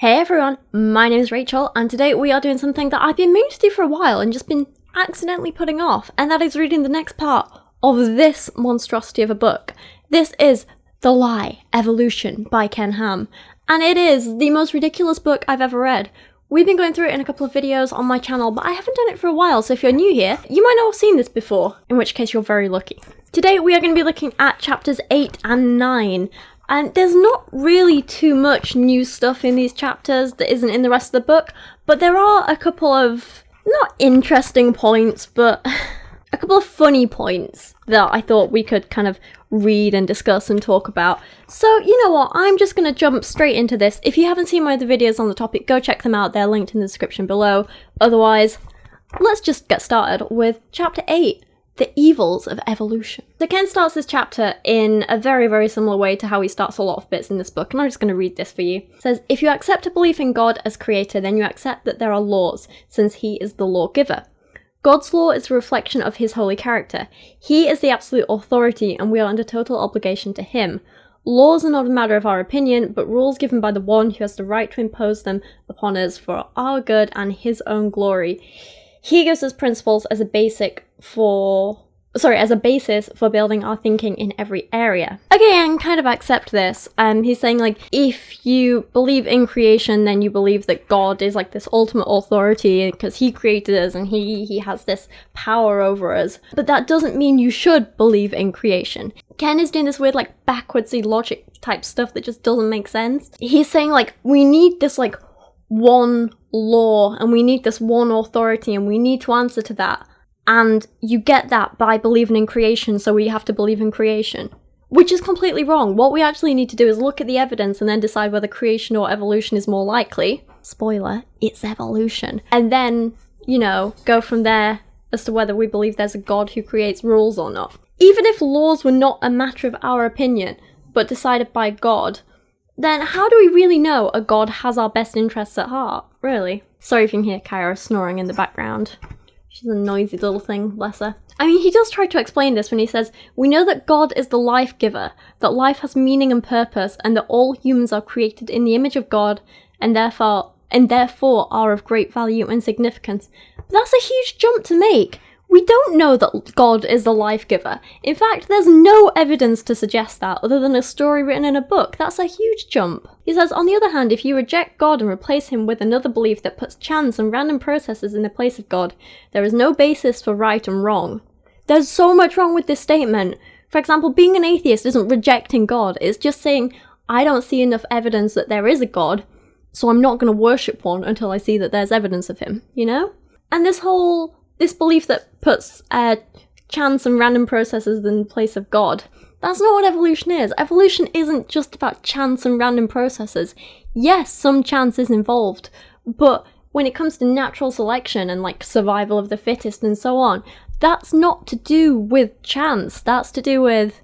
Hey everyone, my name is Rachel, and today we are doing something that I've been meaning to do for a while and just been accidentally putting off, and that is reading the next part of this monstrosity of a book. This is The Lie, Evolution by Ken Ham, and it is the most ridiculous book I've ever read. We've been going through it in a couple of videos on my channel, but I haven't done it for a while, so if you're new here, you might not have seen this before, in which case you're very lucky. Today we are going to be looking at chapters 8 and 9. And there's not really too much new stuff in these chapters that isn't in the rest of the book, but there are a couple of, not interesting points, but a couple of funny points that I thought we could kind of read and discuss and talk about. So, you know what, I'm just going to jump straight into this. If you haven't seen my other videos on the topic, go check them out, they're linked in the description below. Otherwise, let's just get started with chapter 8. The Evils of Evolution. So Ken starts this chapter in a very, very similar way to how he starts a lot of bits in this book, and I'm just going to read this for you. It says, if you accept a belief in God as creator, then you accept that there are laws, since he is the lawgiver. God's law is a reflection of his holy character. He is the absolute authority, and we are under total obligation to him. Laws are not a matter of our opinion, but rules given by the one who has the right to impose them upon us for our good and his own glory. He gives us principles as a basis for building our thinking in every area. Okay, I can kind of accept this. He's saying, like, if you believe in creation, then you believe that God is like this ultimate authority because he created us and he has this power over us. But that doesn't mean you should believe in creation. Ken is doing this weird, like, backwardsy logic type stuff that just doesn't make sense. He's saying, like, we need this, like, one law and we need this one authority and we need to answer to that. And you get that by believing in creation, so we have to believe in creation. Which is completely wrong. What we actually need to do is look at the evidence and then decide whether creation or evolution is more likely. Spoiler, it's evolution. And then, you know, go from there as to whether we believe there's a God who creates rules or not. Even if laws were not a matter of our opinion, but decided by God, then how do we really know a God has our best interests at heart, really? Sorry if you can hear Kyra snoring in the background. She's a noisy little thing, bless her. I mean, he does try to explain this when he says, we know that God is the life giver, that life has meaning and purpose, and that all humans are created in the image of God, and therefore are of great value and significance. But that's a huge jump to make. We don't know that God is the life giver. In fact, there's no evidence to suggest that, other than a story written in a book. That's a huge jump. He says, on the other hand, if you reject God and replace him with another belief that puts chance and random processes in the place of God, there is no basis for right and wrong. There's so much wrong with this statement. For example, being an atheist isn't rejecting God. It's just saying, I don't see enough evidence that there is a God, so I'm not going to worship one until I see that there's evidence of him, you know? And this belief that puts chance and random processes in place of God, that's not what evolution is. Evolution isn't just about chance and random processes. Yes, some chance is involved, but when it comes to natural selection and like survival of the fittest and so on, that's not to do with chance, that's to do with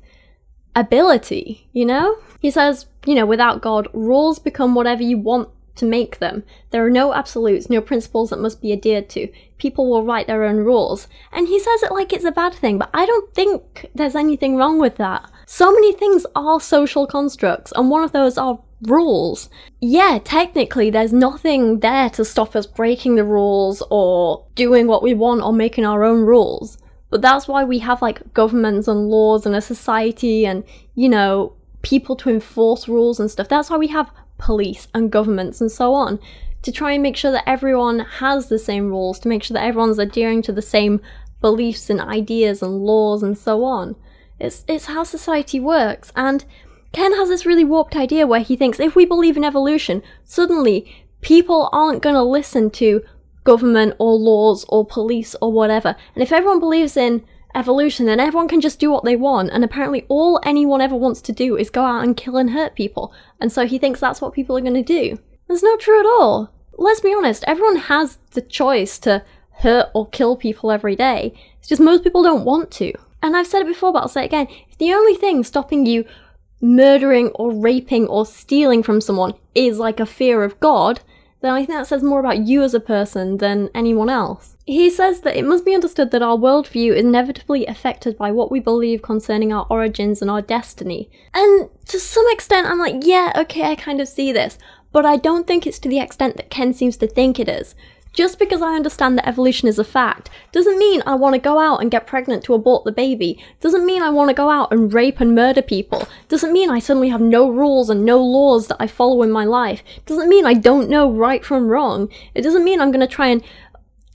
ability, you know? He says, you know, without God, rules become whatever you want to make them. There are no absolutes, no principles that must be adhered to. People will write their own rules. And he says it like it's a bad thing, but I don't think there's anything wrong with that. So many things are social constructs, and one of those are rules. Yeah, technically there's nothing there to stop us breaking the rules or doing what we want or making our own rules. But that's why we have like governments and laws and a society and, you know, people to enforce rules and stuff. That's why we have police and governments and so on, to try and make sure that everyone has the same rules, to make sure that everyone's adhering to the same beliefs and ideas and laws and so on. It's how society works. And Ken has this really warped idea where he thinks if we believe in evolution, suddenly people aren't going to listen to government or laws or police or whatever. And if everyone believes in evolution, then everyone can just do what they want, and apparently all anyone ever wants to do is go out and kill and hurt people, and so he thinks that's what people are going to do. That's not true at all. Let's be honest, everyone has the choice to hurt or kill people every day. It's just most people don't want to. And I've said it before, but I'll say it again, if the only thing stopping you murdering or raping or stealing from someone is like a fear of God, then I think that says more about you as a person than anyone else. He says that it must be understood that our worldview is inevitably affected by what we believe concerning our origins and our destiny. And to some extent, I'm like, yeah, okay, I kind of see this. but I don't think it's to the extent that Ken seems to think it is. Just because I understand that evolution is a fact doesn't mean I want to go out and get pregnant to abort the baby, doesn't mean I want to go out and rape and murder people, doesn't mean I suddenly have no rules and no laws that I follow in my life, doesn't mean I don't know right from wrong, it doesn't mean I'm going to try and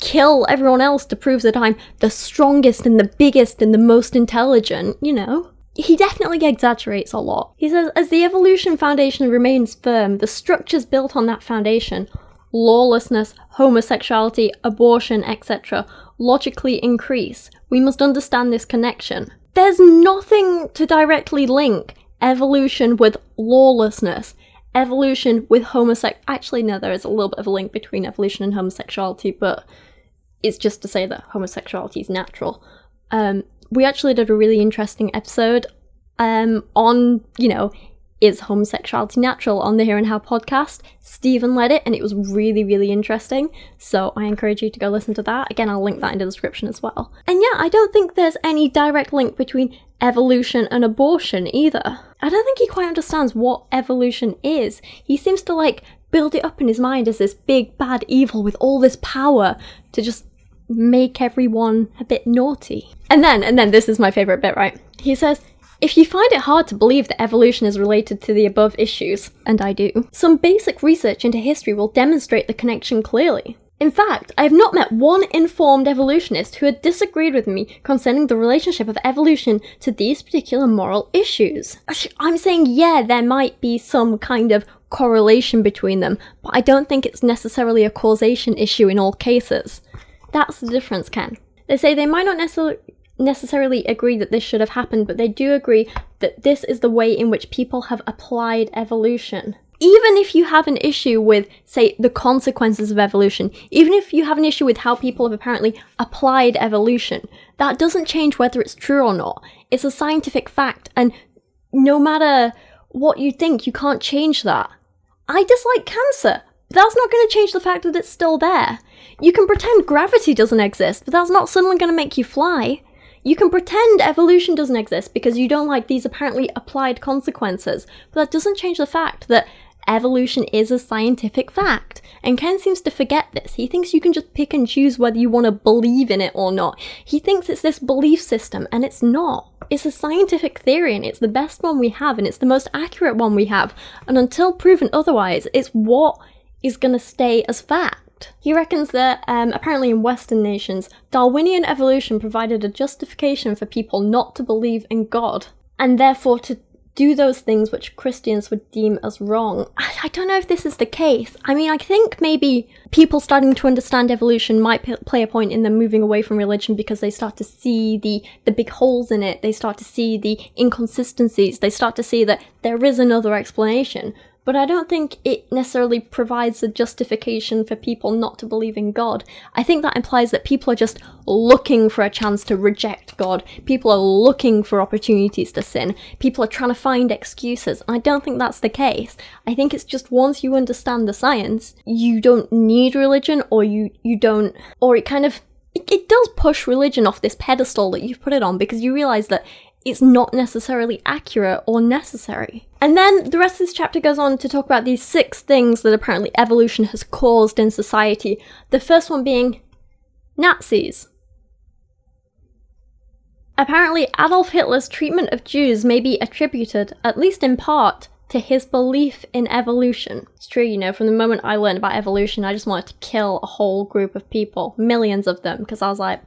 kill everyone else to prove that I'm the strongest and the biggest and the most intelligent, you know. He definitely exaggerates a lot. He says, as the evolution foundation remains firm, the structures built on that foundation, lawlessness, homosexuality, abortion, etc., logically increase. We must understand this connection. There's nothing to directly link evolution with lawlessness, evolution with actually no, there is a little bit of a link between evolution and homosexuality, but it's just to say that homosexuality is natural. We actually did a really interesting episode on, you know, is homosexuality natural on the Here and How podcast. Stephen led it and it was really, really interesting. So I encourage you to go listen to that. Again, I'll link that in the description as well. And yeah, I don't think there's any direct link between evolution and abortion either. I don't think he quite understands what evolution is. He seems to like build it up in his mind as this big bad evil with all this power to just make everyone a bit naughty. And then this is my favorite bit, right? He says, if you find it hard to believe that evolution is related to the above issues, and I do, some basic research into history will demonstrate the connection clearly. In fact, I have not met one informed evolutionist who had disagreed with me concerning the relationship of evolution to these particular moral issues. I'm saying, yeah, there might be some kind of correlation between them, but I don't think it's necessarily a causation issue in all cases. That's the difference, Ken. They say they might not necessarily agree that this should have happened, but they do agree that this is the way in which people have applied evolution. Even if you have an issue with, say, the consequences of evolution, even if you have an issue with how people have apparently applied evolution, that doesn't change whether it's true or not. It's a scientific fact, and no matter what you think, you can't change that. I dislike cancer. That's not going to change the fact that it's still there. You can pretend gravity doesn't exist, but that's not suddenly going to make you fly. You can pretend evolution doesn't exist because you don't like these apparently applied consequences, but that doesn't change the fact that evolution is a scientific fact. And Ken seems to forget this. He thinks you can just pick and choose whether you want to believe in it or not. He thinks it's this belief system, and it's not. It's a scientific theory, and it's the best one we have, and it's the most accurate one we have. And until proven otherwise, it's what is going to stay as fact. He reckons that apparently in Western nations, Darwinian evolution provided a justification for people not to believe in God, and therefore to do those things which Christians would deem as wrong. I don't know if this is the case. I mean, I think maybe people starting to understand evolution might play a point in them moving away from religion because they start to see the big holes in it, they start to see the inconsistencies, they start to see that there is another explanation. But I don't think it necessarily provides a justification for people not to believe in God. I think that implies that people are just looking for a chance to reject God. People are looking for opportunities to sin. People are trying to find excuses. I don't think that's the case. I think it's just once you understand the science, you don't need religion, or you don't, or it kind of, it does push religion off this pedestal that you've put it on, because you realise that it's not necessarily accurate or necessary. And then the rest of this chapter goes on to talk about these 6 things that apparently evolution has caused in society. The first one being Nazis. Apparently Adolf Hitler's treatment of Jews may be attributed, at least in part, to his belief in evolution. It's true, you know, from the moment I learned about evolution, I just wanted to kill a whole group of people, millions of them, because I was like,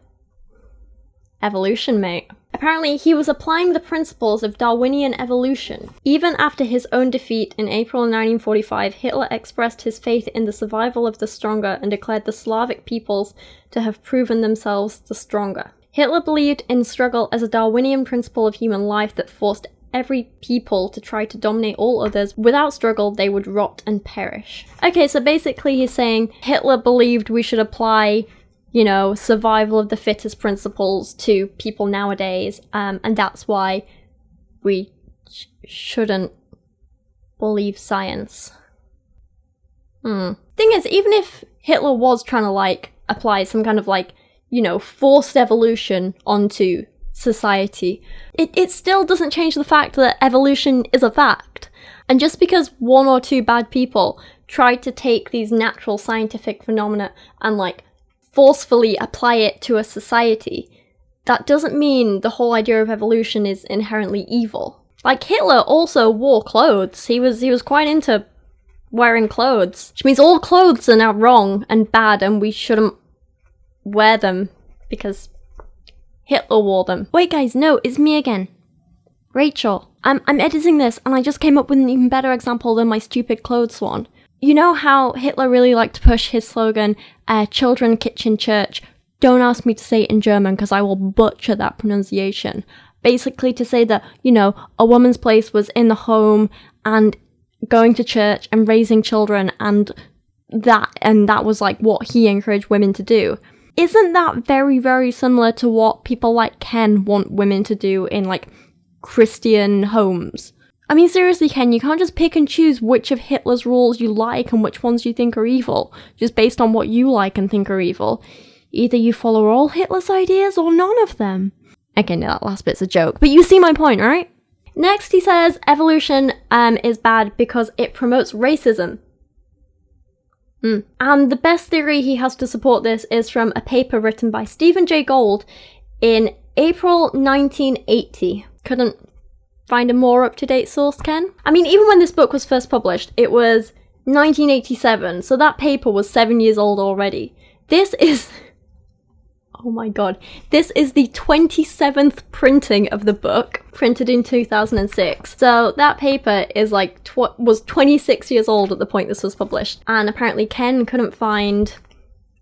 evolution, mate. Apparently, he was applying the principles of Darwinian evolution. Even after his own defeat in April 1945, Hitler expressed his faith in the survival of the stronger and declared the Slavic peoples to have proven themselves the stronger. Hitler believed in struggle as a Darwinian principle of human life that forced every people to try to dominate all others. Without struggle, they would rot and perish. Okay, so basically he's saying Hitler believed we should apply, you know, survival of the fittest principles to people nowadays, and that's why we shouldn't believe science. Thing is, even if Hitler was trying to, like, apply some kind of, like, you know, forced evolution onto society, it still doesn't change the fact that evolution is a fact. And just because 1 or 2 bad people tried to take these natural scientific phenomena and like forcefully apply it to a society, that doesn't mean the whole idea of evolution is inherently evil. Like, Hitler also wore clothes. He was quite into wearing clothes, which means all clothes are now wrong and bad and we shouldn't wear them because Hitler wore them. Wait guys, no, it's me again. Rachel. I'm editing this and I just came up with an even better example than my stupid clothes one. You know how Hitler really liked to push his slogan, children, kitchen, church, don't ask me to say it in German because I will butcher that pronunciation. Basically to say that, you know, a woman's place was in the home and going to church and raising children, and that was like what he encouraged women to do. Isn't that very, very similar to what people like Ken want women to do in like Christian homes? I mean, seriously, Ken, you can't just pick and choose which of Hitler's rules you like and which ones you think are evil, just based on what you like and think are evil. Either you follow all Hitler's ideas or none of them. Okay, no, that last bit's a joke, but you see my point, right? Next, he says evolution is bad because it promotes racism. And the best theory he has to support this is from a paper written by Stephen Jay Gould in April 1980. Couldn't find a more up-to-date source, Ken? I mean, even when this book was first published, it was 1987, so that paper was 7 years old already. This is... oh my god. This is the 27th printing of the book, printed in 2006. So that paper is like, was 26 years old at the point this was published. And apparently Ken couldn't find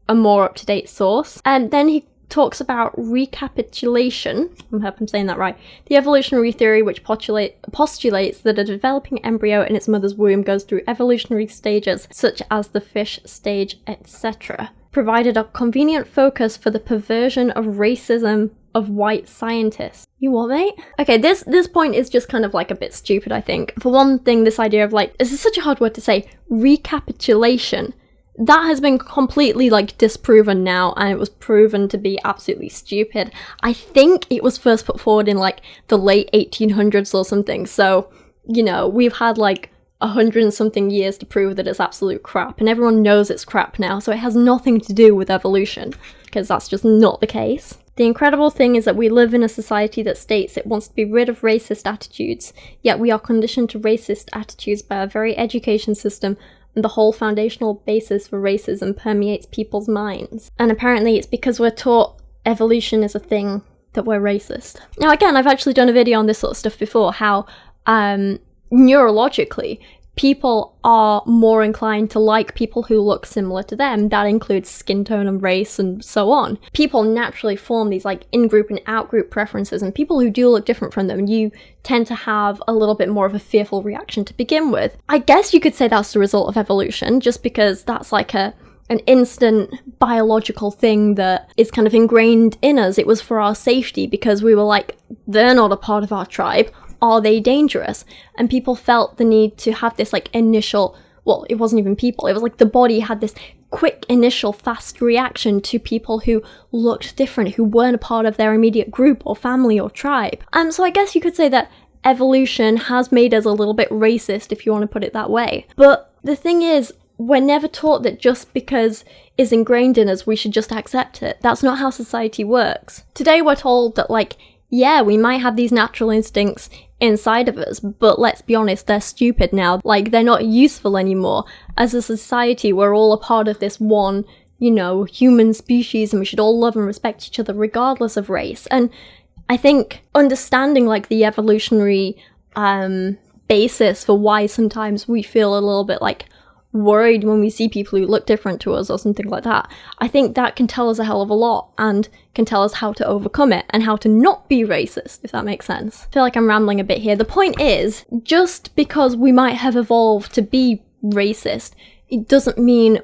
a more up-to-date source. And then he talks about recapitulation, I hope I'm saying that right, the evolutionary theory which postulates that a developing embryo in its mother's womb goes through evolutionary stages, such as the fish stage, etc., provided a convenient focus for the perversion of racism of white scientists. You what, mate? Okay, this point is just kind of like a bit stupid, I think. For one thing, this idea of like, this is such a hard word to say, recapitulation. That has been completely like disproven now, and it was proven to be absolutely stupid. I think it was first put forward in like the late 1800s or something, so, you know, we've had like 100 and something years to prove that it's absolute crap, and everyone knows it's crap now, so it has nothing to do with evolution, because that's just not the case. The incredible thing is that we live in a society that states it wants to be rid of racist attitudes, yet we are conditioned to racist attitudes by our very education system, and the whole foundational basis for racism permeates people's minds. And apparently it's because we're taught evolution is a thing that we're racist. Now again, I've actually done a video on this sort of stuff before, how neurologically, people are more inclined to like people who look similar to them. That includes skin tone and race and so on. People naturally form these like in-group and out-group preferences, and people who do look different from them, you tend to have a little bit more of a fearful reaction to begin with. I guess you could say that's the result of evolution, just because that's like an instant biological thing that is kind of ingrained in us. It was for our safety because we were like, they're not a part of our tribe. Are they dangerous? And people felt the need to have this like initial, well, it wasn't even people, it was like the body had this quick initial fast reaction to people who looked different, who weren't a part of their immediate group or family or tribe. So I guess you could say that evolution has made us a little bit racist, if you want to put it that way. But the thing is, we're never taught that just because it's ingrained in us, we should just accept it. That's not how society works. Today we're told that like, yeah, we might have these natural instincts inside of us, but let's be honest, they're stupid now. Like, they're not useful anymore. As a society, we're all a part of this one, you know, human species, and we should all love and respect each other regardless of race. And I think understanding, like, the evolutionary basis for why sometimes we feel a little bit, like, worried when we see people who look different to us or something like that, I think that can tell us a hell of a lot and can tell us how to overcome it and how to not be racist, if that makes sense. I feel like I'm rambling a bit here. The point is, just because we might have evolved to be racist, it doesn't mean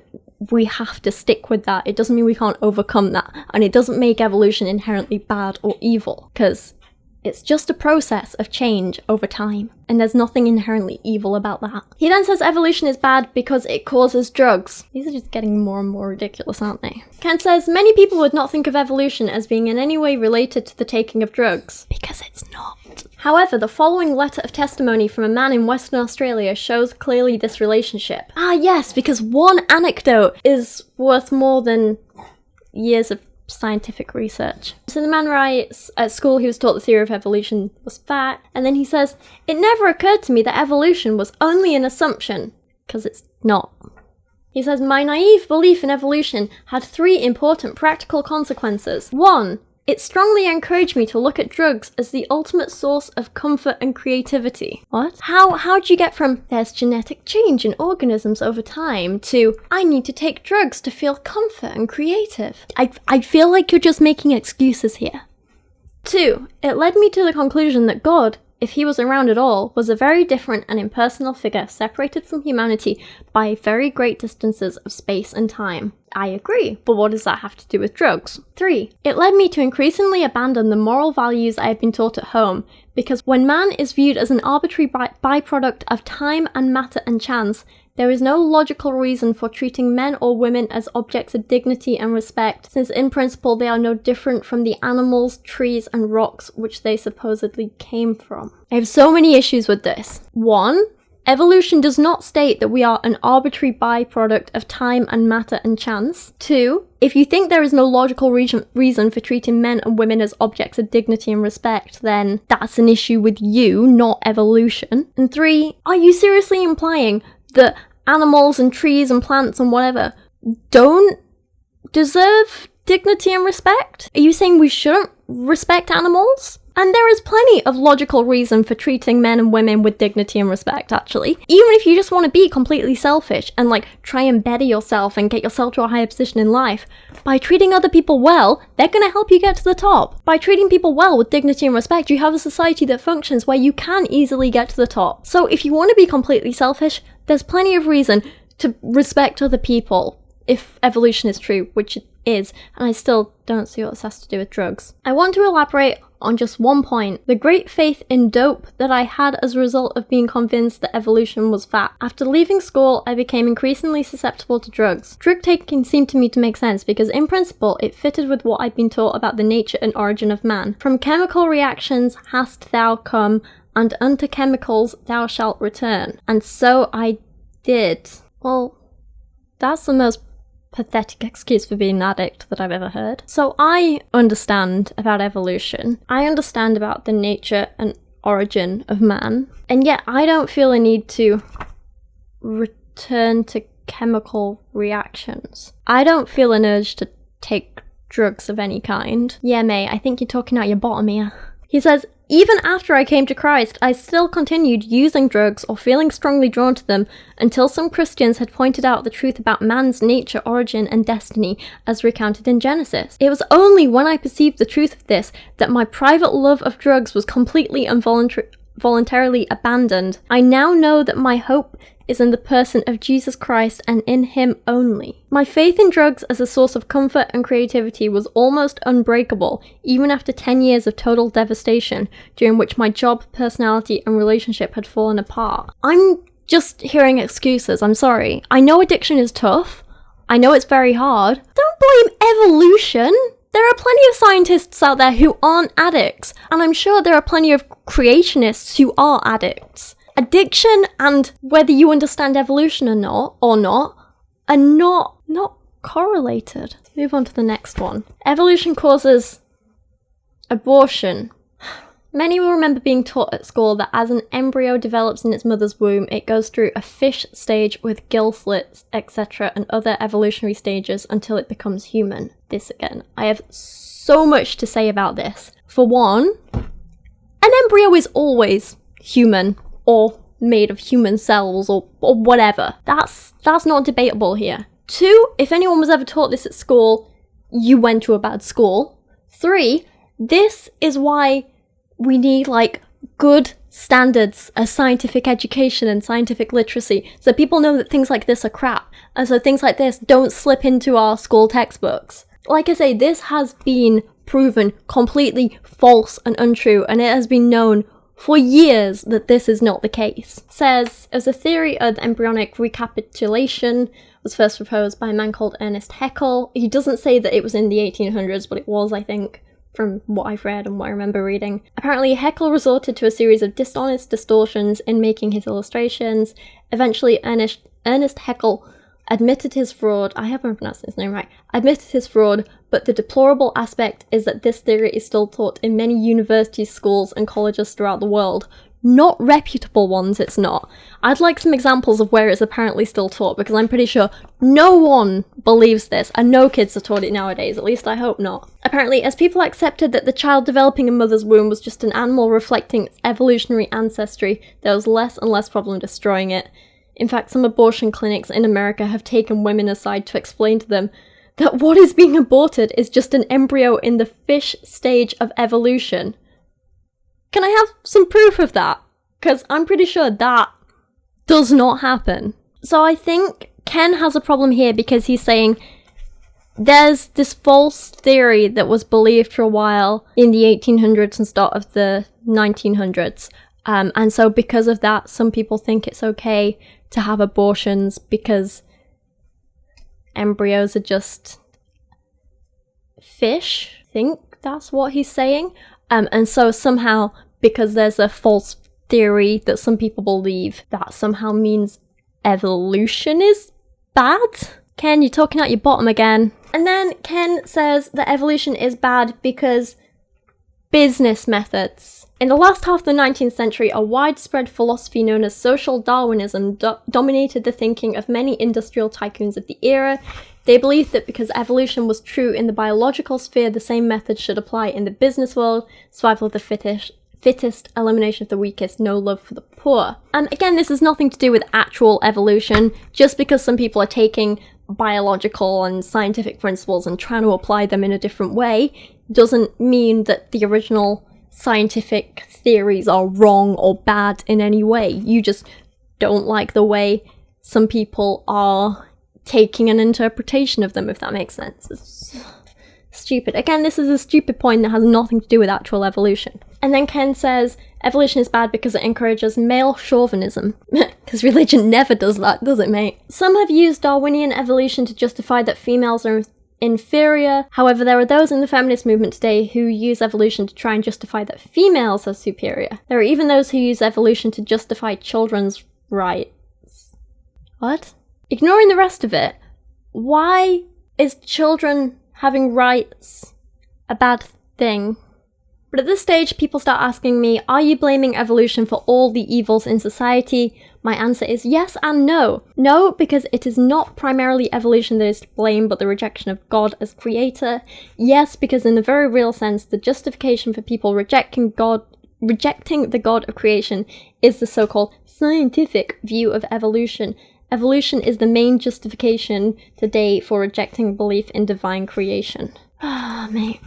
we have to stick with that. It doesn't mean we can't overcome that, and it doesn't make evolution inherently bad or evil, because It's just a process of change over time, and there's nothing inherently evil about that. He then says evolution is bad because it causes drugs. These are just getting more and more ridiculous, aren't they? Ken says many people would not think of evolution as being in any way related to the taking of drugs, because it's not. However, the following letter of testimony from a man in Western Australia shows clearly this relationship. Ah yes, because one anecdote is worth more than years of scientific research. So the man writes, at school he was taught the theory of evolution was fact, and then he says, it never occurred to me that evolution was only an assumption, because it's not. He says, my naive belief in evolution had 3 important practical consequences. 1. It strongly encouraged me to look at drugs as the ultimate source of comfort and creativity. What? How'd you get from there's genetic change in organisms over time to I need to take drugs to feel comfort and creative? I feel like you're just making excuses here. 2. It led me to the conclusion that God, if he was around at all, was a very different and impersonal figure separated from humanity by very great distances of space and time. I agree, but what does that have to do with drugs? 3. It led me to increasingly abandon the moral values I had been taught at home, because when man is viewed as an arbitrary byproduct of time and matter and chance, there is no logical reason for treating men or women as objects of dignity and respect, since in principle they are no different from the animals, trees, and rocks which they supposedly came from. I have so many issues with this. 1. Evolution does not state that we are an arbitrary byproduct of time and matter and chance. 2. If you think there is no logical reason for treating men and women as objects of dignity and respect, then that's an issue with you, not evolution. And 3. Are you seriously implying that animals and trees and plants and whatever don't deserve dignity and respect? Are you saying we shouldn't respect animals? And there is plenty of logical reason for treating men and women with dignity and respect, actually. Even if you just want to be completely selfish and try and better yourself and get yourself to a higher position in life, by treating other people well, they're going to help you get to the top. By treating people well with dignity and respect, you have a society that functions where you can easily get to the top. So if you want to be completely selfish, there's plenty of reason to respect other people, if evolution is true, which it is, and I still don't see what this has to do with drugs. I want to elaborate on just one point: the great faith in dope that I had as a result of being convinced that evolution was fact. After leaving school, I became increasingly susceptible to drugs. Drug taking seemed to me to make sense because in principle it fitted with what I'd been taught about the nature and origin of man. From chemical reactions hast thou come, and unto chemicals thou shalt return. And so I did. Well, that's the most pathetic excuse for being an addict that I've ever heard. So I understand about evolution. I understand about the nature and origin of man. And yet I don't feel a need to return to chemical reactions. I don't feel an urge to take drugs of any kind. Yeah, mate, I think you're talking out your bottom here. He says, even after I came to Christ, I still continued using drugs or feeling strongly drawn to them until some Christians had pointed out the truth about man's nature, origin, and destiny as recounted in Genesis. It was only when I perceived the truth of this that my private love of drugs was completely and voluntarily abandoned. I now know that my hope is in the person of Jesus Christ and in him only. My faith in drugs as a source of comfort and creativity was almost unbreakable, even after 10 years of total devastation, during which my job, personality, and relationship had fallen apart. I'm just hearing excuses, I'm sorry. I know addiction is tough. I know it's very hard. Don't blame evolution. There are plenty of scientists out there who aren't addicts, and I'm sure there are plenty of creationists who are addicts. Addiction and whether you understand evolution or not are not correlated. Let's move on to the next one. Evolution causes abortion. Many will remember being taught at school that as an embryo develops in its mother's womb, it goes through a fish stage with gill slits, etc., and other evolutionary stages until it becomes human. This again, I have so much to say about this. For one, an embryo is always human, or made of human cells, or whatever. That's not debatable here. 2, if anyone was ever taught this at school, you went to a bad school. 3, this is why we need good standards of scientific education and scientific literacy, so people know that things like this are crap, and so things like this don't slip into our school textbooks. Like I say, this has been proven completely false and untrue, and it has been known for years that this is not the case. Says, as a theory of embryonic recapitulation was first proposed by a man called Ernest Haeckel. He doesn't say that it was in the 1800s, but it was, I think, from what I've read and what I remember reading. Apparently, Haeckel resorted to a series of dishonest distortions in making his illustrations. Eventually, Ernest Haeckel admitted his fraud. I haven't pronounced his name right. Admitted his fraud, but the deplorable aspect is that this theory is still taught in many universities, schools, and colleges throughout the world. Not reputable ones, it's not. I'd like some examples of where it's apparently still taught, because I'm pretty sure no one believes this, and no kids are taught it nowadays, at least I hope not. Apparently, as people accepted that the child developing a mother's womb was just an animal reflecting its evolutionary ancestry, there was less and less problem destroying it. In fact, some abortion clinics in America have taken women aside to explain to them that what is being aborted is just an embryo in the fish stage of evolution. Can I have some proof of that? Because I'm pretty sure that does not happen. So I think Ken has a problem here because he's saying there's this false theory that was believed for a while in the 1800s and start of the 1900s. And so because of that, some people think it's okay to have abortions because embryos are just fish. I think that's what he's saying. And so somehow, because there's a false theory that some people believe, that somehow means evolution is bad? Ken, you're talking out your bottom again. And then Ken says that evolution is bad because business methods. In the last half of the 19th century, a widespread philosophy known as social Darwinism dominated the thinking of many industrial tycoons of the era. They believed that because evolution was true in the biological sphere, the same methods should apply in the business world: survival of the fittest, elimination of the weakest, no love for the poor. And again, this has nothing to do with actual evolution. Just because some people are taking biological and scientific principles and trying to apply them in a different way doesn't mean that the original scientific theories are wrong or bad in any way. You just don't like the way some people are taking an interpretation of them, if that makes sense. It's stupid. Again, this is a stupid point that has nothing to do with actual evolution. And then Ken says evolution is bad because it encourages male chauvinism. Because religion never does that, does it, mate? Some have used Darwinian evolution to justify that females are inferior. However, there are those in the feminist movement today who use evolution to try and justify that females are superior. There are even those who use evolution to justify children's rights. What? Ignoring the rest of it, why is children having rights a bad thing? But at this stage, people start asking me, are you blaming evolution for all the evils in society? My answer is yes and no. No, because it is not primarily evolution that is to blame, but the rejection of God as creator. Yes, because in a very real sense, the justification for people rejecting the God of creation is the so-called scientific view of evolution. Evolution is the main justification today for rejecting belief in divine creation. Ah, mate.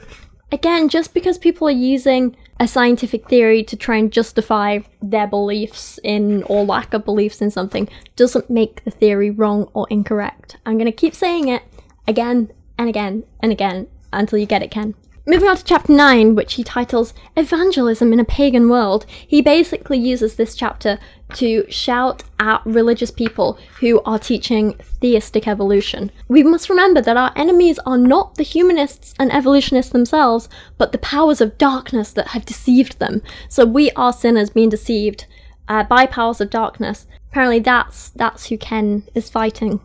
Again, just because people are using a scientific theory to try and justify their beliefs in, or lack of beliefs in something, doesn't make the theory wrong or incorrect. I'm going to keep saying it again and again and again until you get it, Ken. Moving on to chapter 9, which he titles Evangelism in a Pagan World. He basically uses this chapter to shout at religious people who are teaching theistic evolution. We must remember that our enemies are not the humanists and evolutionists themselves, but the powers of darkness that have deceived them. So we are sinners being deceived by powers of darkness. Apparently that's who Ken is fighting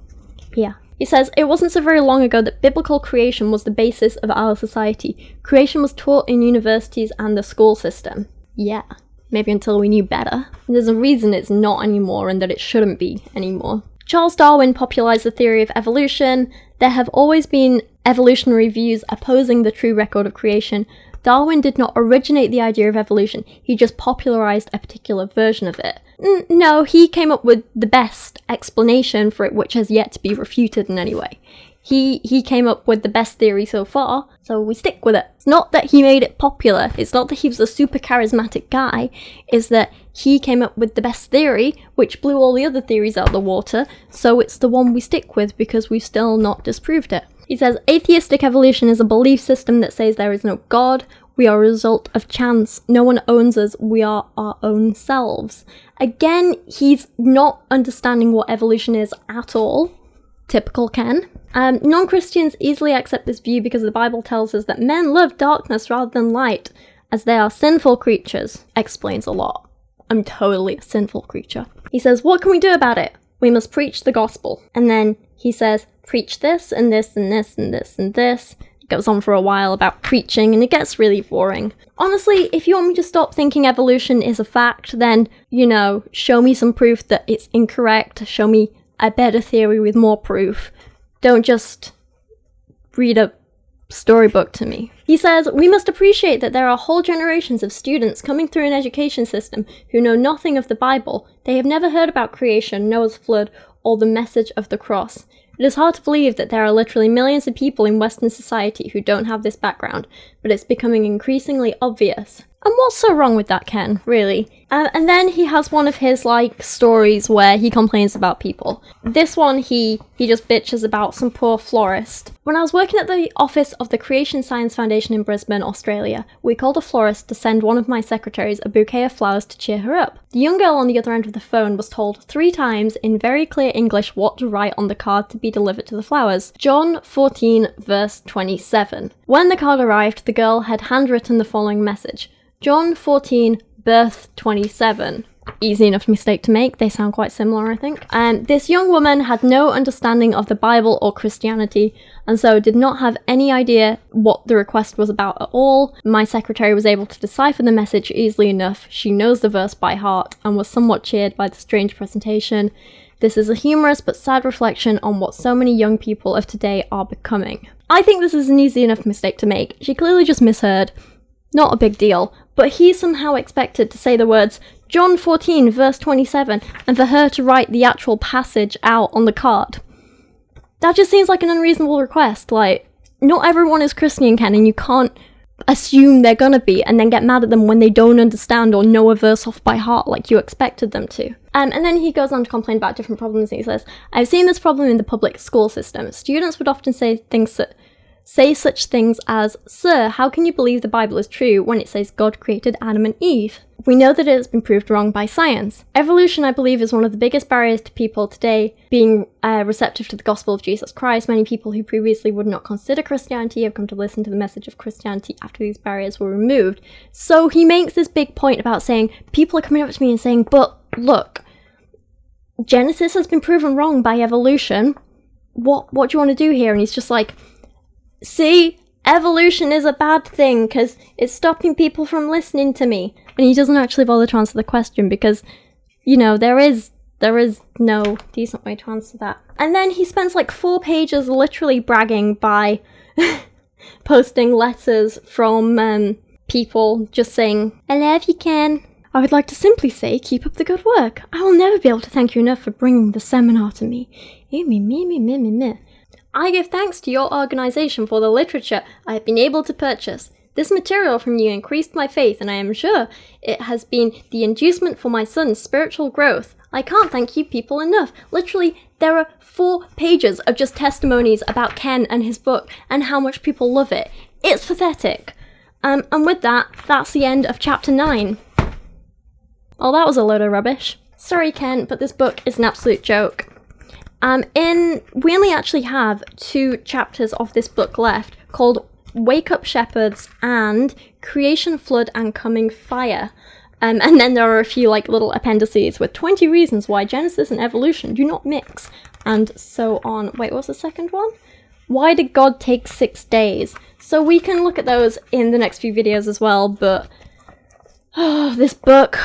here. He says, it wasn't so very long ago that biblical creation was the basis of our society. Creation was taught in universities and the school system. Yeah, maybe until we knew better. There's a reason it's not anymore and that it shouldn't be anymore. Charles Darwin popularized the theory of evolution. There have always been evolutionary views opposing the true record of creation. Darwin did not originate the idea of evolution, he just popularized a particular version of it. No, he came up with the best explanation for it, which has yet to be refuted in any way. He came up with the best theory so far, so we stick with it. It's not that he made it popular, it's not that he was a super charismatic guy, it's that he came up with the best theory, which blew all the other theories out of the water, so it's the one we stick with because we've still not disproved it. He says, atheistic evolution is a belief system that says there is no God, we are a result of chance, no one owns us, we are our own selves. Again, he's not understanding what evolution is at all. Typical Ken. Non-Christians easily accept this view because the Bible tells us that men love darkness rather than light, as they are sinful creatures. Explains a lot. I'm totally a sinful creature. He says, what can we do about it? We must preach the gospel. And then he says, preach this and this and this and this and this. It goes on for a while about preaching and it gets really boring. Honestly, if you want me to stop thinking evolution is a fact, then, you know, show me some proof that it's incorrect. Show me a better theory with more proof. Don't just read a storybook to me. He says, we must appreciate that there are whole generations of students coming through an education system who know nothing of the Bible. They have never heard about creation, Noah's flood, or the message of the cross. It is hard to believe that there are literally millions of people in Western society who don't have this background, but it's becoming increasingly obvious. And what's so wrong with that, Ken, really? And then he has one of his, like, stories where he complains about people. This one, he just bitches about some poor florist. When I was working at the office of the Creation Science Foundation in Brisbane, Australia, we called a florist to send one of my secretaries a bouquet of flowers to cheer her up. The young girl on the other end of the phone was told 3 times in very clear English what to write on the card to be delivered to the flowers. John 14, verse 27. When the card arrived, the girl had handwritten the following message. John 14, birth 27. Easy enough mistake to make, they sound quite similar, I think. This young woman had no understanding of the Bible or Christianity, and so did not have any idea what the request was about at all. My secretary was able to decipher the message easily enough. She knows the verse by heart, and was somewhat cheered by the strange presentation. This is a humorous but sad reflection on what so many young people of today are becoming. I think this is an easy enough mistake to make. She clearly just misheard. Not a big deal, but he somehow expected to say the words John 14 verse 27 and for her to write the actual passage out on the card. That just seems like an unreasonable request. Like, not everyone is Christian, Ken, and you can't assume they're gonna be and then get mad at them when they don't understand or know a verse off by heart like you expected them to. And then he goes on to complain about different problems, and he says, I've seen this problem in the public school system. Students would often say such things as, Sir, how can you believe the Bible is true when it says God created Adam and Eve? We know that it has been proved wrong by science. Evolution, I believe, is one of the biggest barriers to people today being receptive to the gospel of Jesus Christ. Many people who previously would not consider Christianity have come to listen to the message of Christianity after these barriers were removed. So he makes this big point about saying, people are coming up to me and saying, but look, Genesis has been proven wrong by evolution. What do you want to do here? And he's just like, see, evolution is a bad thing because it's stopping people from listening to me. And he doesn't actually bother to answer the question because, you know, there is no decent way to answer that. And then he spends like 4 pages literally bragging by posting letters from people just saying, I love you, Ken. I would like to simply say, keep up the good work. I will never be able to thank you enough for bringing the seminar to me. I give thanks to your organisation for the literature I have been able to purchase. This material from you increased my faith, and I am sure it has been the inducement for my son's spiritual growth. I can't thank you people enough. Literally, there are 4 pages of just testimonies about Ken and his book and how much people love it. It's pathetic. And with that, that's the end of chapter 9. Oh, that was a load of rubbish. Sorry, Ken, but this book is an absolute joke. We only actually have 2 chapters of this book left, called Wake Up Shepherds and Creation, Flood and Coming Fire. And then there are a few like little appendices with 20 reasons why Genesis and evolution do not mix, and so on. Wait, what's the second one? Why did God take 6 days? So we can look at those in the next few videos as well, but this book,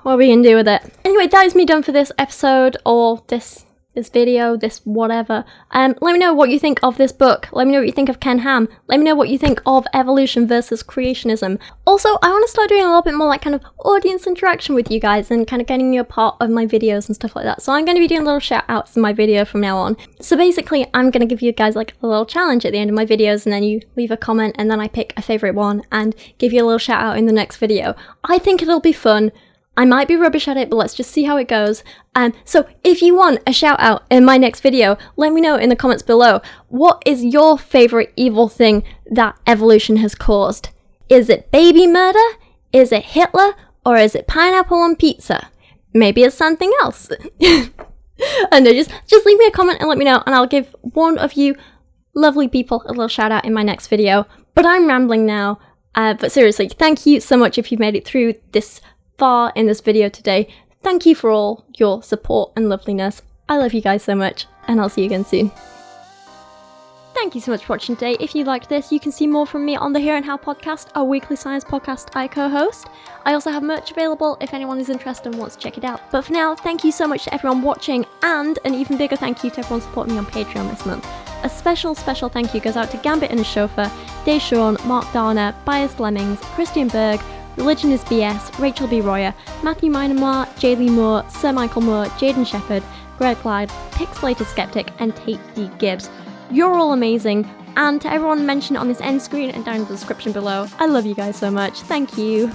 what are we gonna do with it? Anyway, that is me done for this episode, or this video, this whatever. Let me know what you think of this book. Let me know what you think of Ken Ham. Let me know what you think of evolution versus creationism. Also, I want to start doing a little bit more like kind of audience interaction with you guys and kind of getting you a part of my videos and stuff like that. So I'm going to be doing little shout outs in my video from now on. So basically, I'm going to give you guys like a little challenge at the end of my videos, and then you leave a comment and then I pick a favourite one and give you a little shout out in the next video. I think it'll be fun. I might be rubbish at it, but let's just see how it goes. So if you want a shout out in my next video, let me know in the comments below. What is your favourite evil thing that evolution has caused? Is it baby murder? Is it Hitler? Or is it pineapple on pizza? Maybe it's something else. I know, just leave me a comment and let me know, and I'll give one of you lovely people a little shout out in my next video. But I'm rambling now. But seriously, thank you so much if you made it through this far in this video today. Thank you for all your support and loveliness. I love you guys so much, and I'll see you again soon. Thank you so much for watching today. If you liked this, you can see more from me on the Here and How podcast, our weekly science podcast I co-host. I also have merch available if anyone is interested and wants to check it out. But for now, thank you so much to everyone watching, and an even bigger thank you to everyone supporting me on Patreon this month. A special thank you goes out to Gambit and his Chauffeur, Deshauwn, Mark Dauner, Biased Lemmings, Christian Berg, Religion is BS, Rachel B. Royer, Matthew Meinema, Jaylee Moore, Sir Michael Moore, Jadeon Sheppard, Greg Clyde, Pizelated Skeptic, and Tate D. Gibbs. You're all amazing, and to everyone mentioned on this end screen and down in the description below, I love you guys so much. Thank you.